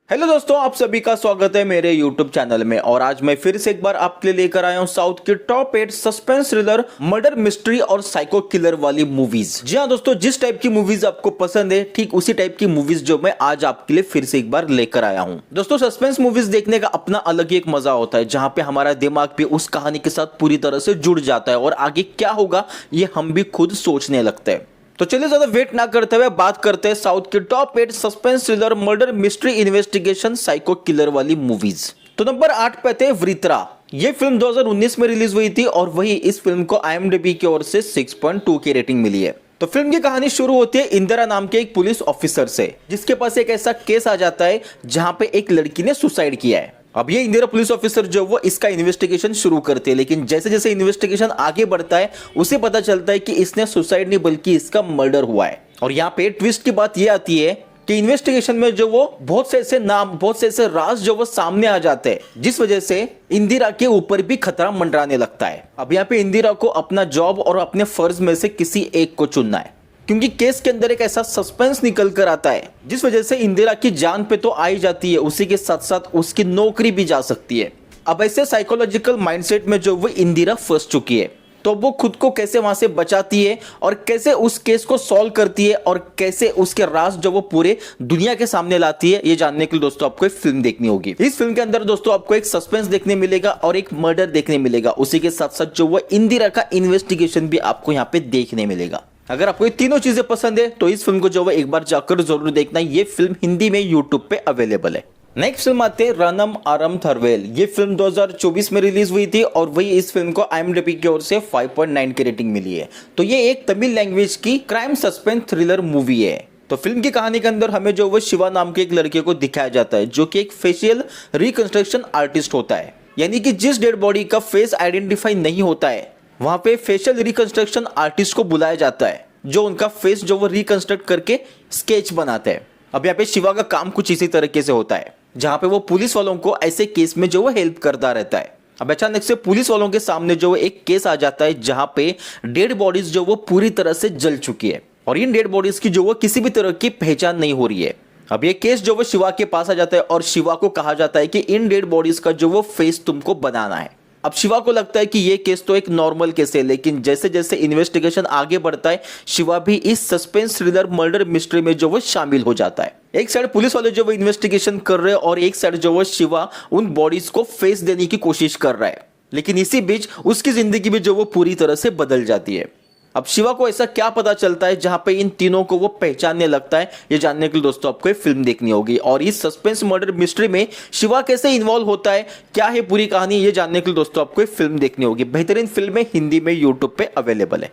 Hello दोस्तों, आप सभी का स्वागत है मेरे YouTube चैनल में। और आज मैं फिर से एक बार आपके लिए लेकर आया हूं साउथ की top 8 suspense thriller, murder mystery और साइको किलर वाली मूवीज। जी हां दोस्तों, जिस टाइप की मूवीज आपको पसंद है ठीक उसी टाइप की मूवीज जो मैं आज आपके लिए फिर से एक बार लेकर आया हूं। दोस्तों, सस्पेंस मूवीज देखने का अपना अलग ही एक मजा होता है, जहां पे हमारा दिमाग भी उस कहानी के साथ पूरी तरह से जुड़ जाता है और आगे क्या होगा ये हम भी खुद सोचने लगते हैं। तो चलिए ज्यादा वेट ना करते हुए बात करते हैं साउथ के top 8 suspense thriller, murder mystery, investigation, psycho killer वाली मूवीज। तो नंबर 8 पे थे वृत्रा। ये फिल्म 2019 में रिलीज हुई थी और वही इस फिल्म को IMDb की ओर से 6.2 की रेटिंग मिली है। तो फिल्म की कहानी शुरू होती है इंदिरा नाम के एक पुलिस ऑफिसर से, जिसके पास एक ऐसा केस आ जाता है जहां पे एक लड़की ने सुसाइड किया है। अब ये इंदिरा पुलिस ऑफिसर जो वो इसका इन्वेस्टिगेशन शुरू करते हैं, लेकिन जैसे जैसे इन्वेस्टिगेशन आगे बढ़ता है उसे पता चलता है कि इसने सुसाइड नहीं बल्कि इसका मर्डर हुआ है। और यहाँ पे ट्विस्ट की बात ये आती है कि इन्वेस्टिगेशन में जो वो बहुत से ऐसे नाम, बहुत से ऐसे राज जो वो सामने आ जाते हैं, जिस वजह से इंदिरा के ऊपर भी खतरा मंडराने लगता है। अब यहाँ पे इंदिरा को अपना जॉब और अपने फर्ज में से किसी एक को चुनना है, क्योंकि केस के अंदर एक ऐसा सस्पेंस निकल कर आता है जिस वजह से इंदिरा की जान पे तो आई जाती है, उसी के साथ साथ उसकी नौकरी भी जा सकती है। अब ऐसे साइकोलॉजिकल माइंडसेट में जो वो इंदिरा फंस चुकी है, तो वो खुद को कैसे वहां से बचाती है और कैसे उस केस को सॉल्व करती है और कैसे उसके राज जो वो पूरे दुनिया के सामने लाती है, ये जानने के लिए दोस्तों आपको एक फिल्म देखनी होगी। इस फिल्म के अंदर दोस्तों आपको एक सस्पेंस देखने मिलेगा और एक मर्डर देखने मिलेगा, उसी के साथ साथ जो वो इंदिरा का इन्वेस्टिगेशन भी आपको यहाँ पे देखने मिलेगा। अगर आपको ये तीनों चीजें पसंद है तो इस फिल्म को जो है एक बार जाकर जरूर देखना। ये फिल्म हिंदी में यूट्यूब पे अवेलेबल है। नेक्स्ट फिल्म आते हैं रनम आरम थरवेल। ये फिल्म 2024 में रिलीज हुई थी और वही इस फिल्म को IMDb की ओर से 5.9 की रेटिंग मिली है। तो ये एक तमिल लैंग्वेज की क्राइम सस्पेंस थ्रिलर मूवी है। तो फिल्म की कहानी के अंदर हमें जो वो शिवा नाम के एक लड़के को दिखाया जाता है, जो कि एक फेशियल रिकंस्ट्रक्शन आर्टिस्ट होता है। यानी कि जिस डेड बॉडी का फेस आइडेंटिफाई नहीं होता है वहां पे फेशियल रिकंस्ट्रक्शन आर्टिस्ट को बुलाया जाता है, जो उनका फेस जो वो रिकंस्ट्रक्ट करके स्केच बनाते हैं। अब यहाँ पे शिवा का काम कुछ इसी तरीके से होता है, जहां पे वो पुलिस वालों को ऐसे केस में जो वो हेल्प करता रहता है। अब अचानक से पुलिस वालों के सामने जो एक केस आ जाता है जहां पे डेड बॉडीज जो वो पूरी तरह से जल चुकी है और इन डेड बॉडीज की जो वो किसी भी तरह की पहचान नहीं हो रही है। अब ये केस जो वो शिवा के पास आ जाता है और शिवा को कहा जाता है कि इन डेड बॉडीज का जो वो फेस तुमको बनाना है। अब शिवा को लगता है कि ये केस तो एक नॉर्मल केस है, लेकिन जैसे जैसे इन्वेस्टिगेशन आगे बढ़ता है शिवा भी इस सस्पेंस थ्रिलर मर्डर मिस्ट्री में जो वो शामिल हो जाता है। एक साइड पुलिस वाले जो वो इन्वेस्टिगेशन कर रहे हैं और एक साइड जो वो शिवा उन बॉडीज को फेस देने की कोशिश कर रहा है, लेकिन इसी बीच उसकी जिंदगी भी जो वो पूरी तरह से बदल जाती है। अब शिवा को ऐसा क्या पता चलता है जहां पे इन तीनों को वो पहचानने लगता है, ये जानने के लिए दोस्तों आपको एक फिल्म देखनी होगी। और इस सस्पेंस मर्डर मिस्ट्री में शिवा कैसे इन्वॉल्व होता है, क्या है पूरी कहानी, ये जानने के लिए दोस्तों आपको एक फिल्म देखनी होगी। बेहतरीन फिल्म है, हिंदी में यूट्यूब पे अवेलेबल है।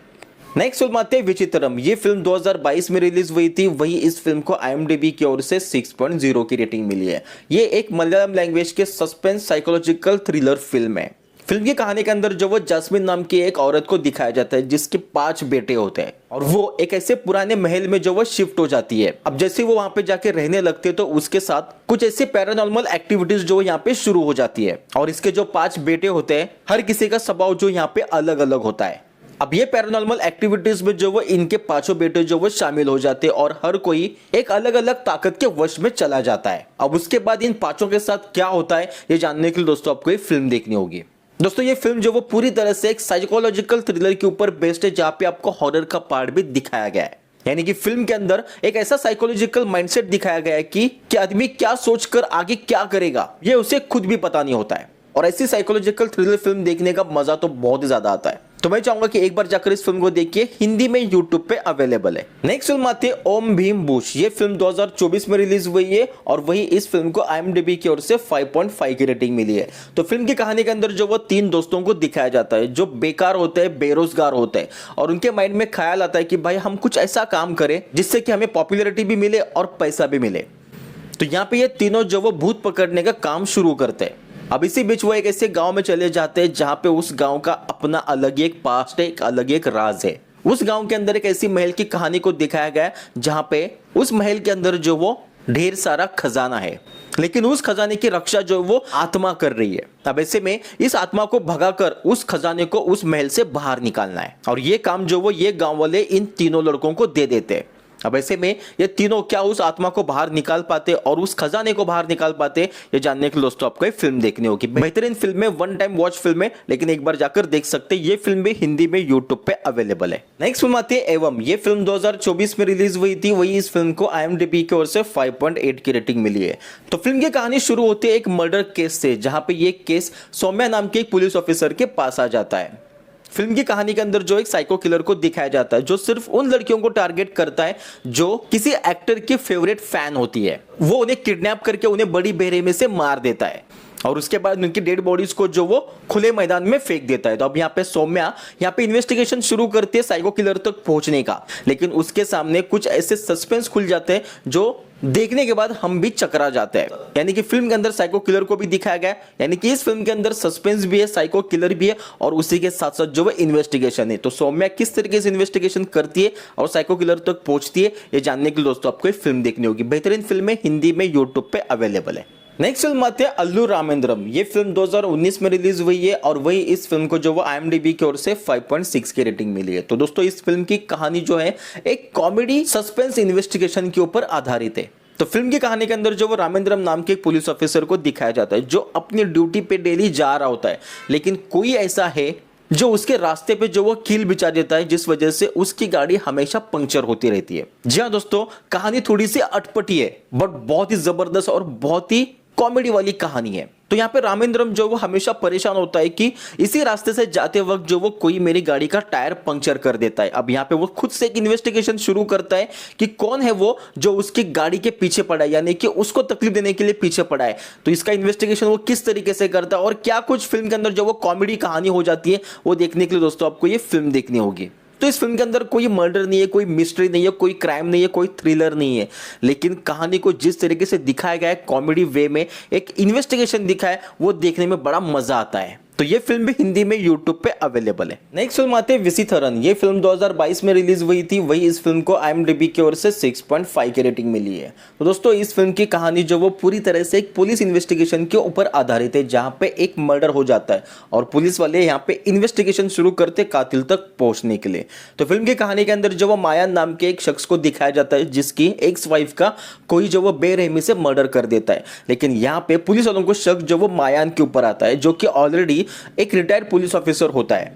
नेक्स्ट फिल्म आते हैं विचित्रम। ये फिल्म 2022 में रिलीज हुई थी, वही इस फिल्म को IMDb की ओर से 6.0 की रेटिंग मिली है। ये एक मलयालम लैंग्वेज के सस्पेंस साइकोलॉजिकल थ्रिलर फिल्म है। फिल्म की कहानी के अंदर जो वो जैस्मिन नाम की एक औरत को दिखाया जाता है, जिसके 5 बेटे होते हैं और वो एक ऐसे पुराने महल में जो वो शिफ्ट हो जाती है। अब जैसे वो वहां पे जाके रहने लगते हैं तो उसके साथ कुछ ऐसी पैरानॉर्मल एक्टिविटीज जो यहाँ पे शुरू हो जाती है। और इसके जो 5 बेटे होते हैं, हर किसी का स्वभाव जो यहाँ पे अलग अलग होता है। अब ये पैरानॉर्मल एक्टिविटीज में जो वो इनके 5 बेटे जो वो शामिल हो जाते हैं और हर कोई एक अलग अलग ताकत के वश में चला जाता है। अब उसके बाद इन 5 के साथ क्या होता है, ये जानने के लिए दोस्तों आपको ये फिल्म देखनी होगी। दोस्तों, ये फिल्म जो वो पूरी तरह से एक साइकोलॉजिकल थ्रिलर के ऊपर बेस्ड है, जहां पे आपको हॉरर का पार्ट भी दिखाया गया है। यानी कि फिल्म के अंदर एक ऐसा साइकोलॉजिकल माइंडसेट दिखाया गया है कि आदमी क्या सोचकर आगे क्या करेगा ये उसे खुद भी पता नहीं होता है। और ऐसी साइकोलॉजिकल थ्रिलर फिल्म देखने का मजा तो बहुत ही ज्यादा आता है। तो मैं चाहूंगा कि एक बार जाकर इस फिल्म को देखिए, हिंदी में यूट्यूब पे अवेलेबल है। नेक्स्ट फिल्म आती है ओम भीम बुश। ये फिल्म 2024 में रिलीज हुई है और वही इस फिल्म को IMDb की ओर से 5.5 की रेटिंग मिली है। तो फिल्म की कहानी के अंदर जो वो 3 दोस्तों को दिखाया जाता है, जो बेकार होते हैं, बेरोजगार होते हैं और उनके माइंड में ख्याल आता है कि भाई हम कुछ ऐसा काम करें जिससे कि हमें पॉपुलैरिटी भी मिले और पैसा भी मिले। तो यहाँ पे ये तीनों जो वो भूत पकड़ने का काम शुरू करते हैं। अब इसी बीच वो एक ऐसे गांव में चले जाते हैं जहां पे उस गांव का अपना अलग ही एक पास्ट है, एक अलग ही एक राज है। उस गांव के अंदर एक ऐसी महल की कहानी को दिखाया गया है जहां पे उस महल के अंदर जो वो ढेर सारा खजाना है, लेकिन उस खजाने की रक्षा जो वो आत्मा कर रही है। अब ऐसे में इस आत्मा को भगाकर उस खजाने को उस महल से बाहर निकालना है और ये काम जो वो ये गांव वाले इन तीनों लड़कों को दे देते हैं। अब ऐसे में ये तीनों क्या उस आत्मा को बाहर निकाल पाते और उस खजाने को बाहर निकाल पाते, ये जानने के लिए दोस्तों आपको एक फिल्म देखनी होगी। बेहतरीन फिल्म है, वन टाइम वॉच फिल्म है, लेकिन एक बार जाकर देख सकते हैं। ये फिल्म भी हिंदी में यूट्यूब पे अवेलेबल है। नेक्स्ट फिल्म आती है एवं। ये फिल्म 2024 में रिलीज हुई थी। वही इस फिल्म को IMDb की ओर से 5.8 की रेटिंग मिली है। तो फिल्म की कहानी शुरू होती है एक मर्डर केस से, जहां पे ये केस सौम्या नाम के एक पुलिस ऑफिसर के पास आ जाता है। फिल्म की कहानी के अंदर जो एक साइको किलर को दिखाया जाता है, जो सिर्फ उन लड़कियों को टारगेट करता है जो किसी एक्टर की फेवरेट फैन होती है। वो उन्हें किडनैप करके उन्हें बड़ी बेरहमी से मार देता है और उसके बाद उनकी डेड बॉडीज को जो वो खुले मैदान में फेंक देता है। तो अब यहाँ पे सौम्या यहाँ पे इन्वेस्टिगेशन शुरू करती है साइको किलर तक पहुंचने का, लेकिन उसके सामने कुछ ऐसे सस्पेंस खुल जाते हैं जो देखने के बाद हम भी चकरा जाते हैं। यानी कि फिल्म के अंदर साइको किलर को भी दिखाया गया है, यानी कि इस फिल्म के अंदर सस्पेंस भी है, साइको किलर भी है और उसी के साथ साथ जो है इन्वेस्टिगेशन है। तो सौम्या किस तरीके से इन्वेस्टिगेशन करती है और साइको किलर तक पहुंचती है, ये जानने के लिए दोस्तों आपको एक फिल्म देखनी होगी। बेहतरीन फिल्म है, हिंदी में यूट्यूब पे अवेलेबल है। नेक्स्ट फिल्म आती है अल्लू रामेंद्रम। ये फिल्म 2019 में रिलीज हुई है और वही इस फिल्म को जो वो IMDb की ओर से 5.6 की रेटिंग मिली है। तो दोस्तों इस फिल्म की कहानी जो है एक कॉमेडी सस्पेंस इन्वेस्टिगेशन के ऊपर आधारित है। तो फिल्म की कहानी के अंदर जो वो रामेंद्रम नाम के एक पुलिस ऑफिसर को दिखाया जाता है जो अपनी ड्यूटी पे डेली जा रहा होता है, लेकिन कोई ऐसा है जो उसके रास्ते पे जो वो कील बिछा देता है, जिस वजह से उसकी गाड़ी हमेशा पंक्चर होती रहती है। जी हाँ दोस्तों, कहानी थोड़ी सी अटपटी है बट बहुत ही जबरदस्त और बहुत ही कॉमेडी वाली कहानी है। तो यहाँ पे रामेंद्रम जो वो हमेशा परेशान होता है कि इसी रास्ते से जाते वक्त जो वो कोई मेरी गाड़ी का टायर पंक्चर कर देता है। अब यहाँ पे वो खुद से एक इन्वेस्टिगेशन शुरू करता है कि कौन है वो जो उसकी गाड़ी के पीछे पड़ा है, यानी कि उसको तकलीफ देने के लिए पीछे पड़ा है। तो इसका इन्वेस्टिगेशन वो किस तरीके से करता है और क्या कुछ फिल्म के अंदर जो वो कॉमेडी कहानी हो जाती है, वो देखने के लिए दोस्तों आपको ये फिल्म देखनी होगी। तो इस फिल्म के अंदर कोई मर्डर नहीं है, कोई मिस्ट्री नहीं है, कोई क्राइम नहीं है, कोई थ्रिलर नहीं है, लेकिन कहानी को जिस तरीके से दिखाया गया है कॉमेडी वे में, एक इन्वेस्टिगेशन दिखाया है, वो देखने में बड़ा मजा आता है। तो ये फिल्म भी हिंदी में यूट्यूब पे अवेलेबल है। नेक्स्ट फिल्म आती है विसिथरन। ये फिल्म 2022 में रिलीज हुई थी। वही इस फिल्म को IMDb की ओर से 6.5 की रेटिंग मिली है। तो दोस्तों इस फिल्म की कहानी जो वो पूरी तरह से एक पुलिस इन्वेस्टिगेशन के ऊपर आधारित है, जहां पे एक मर्डर हो जाता है और पुलिस वाले यहाँ पे इन्वेस्टिगेशन शुरू करते कातिल तक पहुंचने के लिए। तो फिल्म की कहानी के अंदर जो वो मायान नाम के एक शख्स को दिखाया जाता है जिसकी एक्स वाइफ का कोई जो वो बेरहमी से मर्डर कर देता है, लेकिन यहाँ पे पुलिस वालों को शक जो वो मायान के ऊपर आता है जो कि ऑलरेडी एक रिटायर्ड पुलिस ऑफिसर होता है।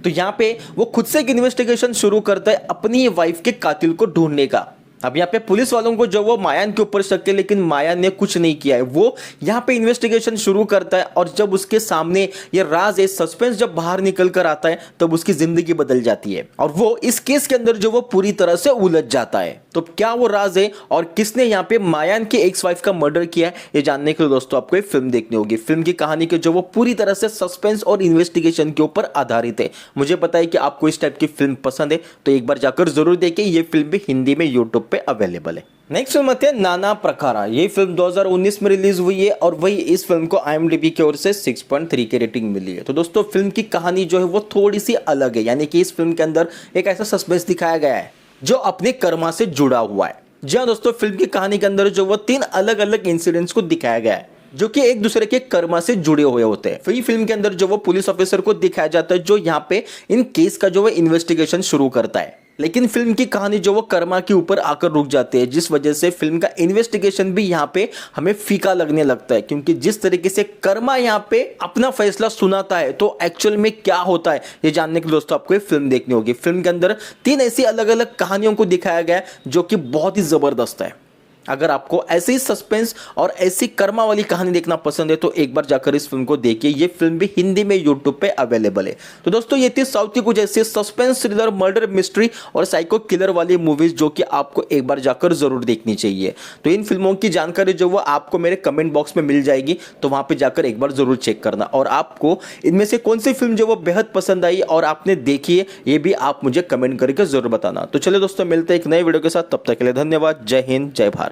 तो यहां पे वो खुद से एक इन्वेस्टिगेशन शुरू करता है अपनी वाइफ के कातिल को ढूंढने का। अब यहाँ पे पुलिस वालों को जो वो मायान के ऊपर शक है, लेकिन मायान ने कुछ नहीं किया है। वो यहाँ पे इन्वेस्टिगेशन शुरू करता है और जब उसके सामने ये राज है, सस्पेंस जब बाहर निकल कर आता है, तब उसकी जिंदगी बदल जाती है और वो इस केस के अंदर जो वो पूरी तरह से उलझ जाता है। तो क्या वो राज है और किसने यहाँ पे मायान की एक्स वाइफ का मर्डर किया है, ये जानने के लिए दोस्तों आपको एक फिल्म देखनी होगी। फिल्म की कहानी के जो वो पूरी तरह से सस्पेंस और इन्वेस्टिगेशन के ऊपर आधारित है। मुझे पता है कि आपको इस टाइप की फिल्म पसंद है, तो एक बार जाकर जरूर देखिए। ये फिल्म भी हिंदी में यूट्यूब पे अवेलेबल है। नेक्स्ट फिल्म आती है नाना प्रकारा। ये फिल्म 2019 में रिलीज हुई है और वही इस फिल्म को IMDb की ओर से 6.3 की रेटिंग मिली है। तो दोस्तों फिल्म की कहानी जो है वो थोड़ी सी अलग है, यानी कि इस फिल्म के अंदर एक ऐसा सस्पेंस दिखाया गया है जो अपने कर्मा से जुड़ा हुआ है। जी हाँ दोस्तों, फिल्म की कहानी के अंदर जो वो 3 अलग अलग इंसिडेंट्स को दिखाया गया है जो कि एक दूसरे के कर्मा से जुड़े हुए होते हैं। फिर फिल्म के अंदर जो वो पुलिस ऑफिसर को दिखाया जाता है जो यहाँ पे इन केस का जो वो इन्वेस्टिगेशन शुरू करता है, लेकिन फिल्म की कहानी जो वो कर्मा के ऊपर आकर रुक जाती है, जिस वजह से फिल्म का इन्वेस्टिगेशन भी यहाँ पे हमें फीका लगने लगता है। क्योंकि जिस तरीके से कर्मा यहाँ पे अपना फैसला सुनाता है, तो एक्चुअल में क्या होता है, ये जानने के लिए दोस्तों आपको एक फिल्म देखनी होगी। फिल्म के अंदर 3 ऐसी अलग अलग कहानियों को दिखाया गया है जो कि बहुत ही जबरदस्त है। अगर आपको ऐसे ही सस्पेंस और ऐसी कर्मा वाली कहानी देखना पसंद है तो एक बार जाकर इस फिल्म को देखिए। ये फिल्म भी हिंदी में यूट्यूब पे अवेलेबल है। तो दोस्तों ये थी साउथ की कुछ ऐसी सस्पेंस, थ्रिलर, मर्डर मिस्ट्री और साइको किलर वाली मूवीज जो कि आपको एक बार जाकर जरूर देखनी चाहिए। तो इन फिल्मों की जानकारी जो वो आपको मेरे कमेंट बॉक्स में मिल जाएगी, तो वहां पर जाकर एक बार जरूर चेक करना। और आपको इनमें से कौन सी फिल्म जो वो बेहद पसंद आई और आपने देखी है, ये भी आप मुझे कमेंट करके जरूर बताना। तो चलिए दोस्तों, मिलते हैं एक नए वीडियो के साथ। तब तक के लिए धन्यवाद। जय हिंद, जय भारत।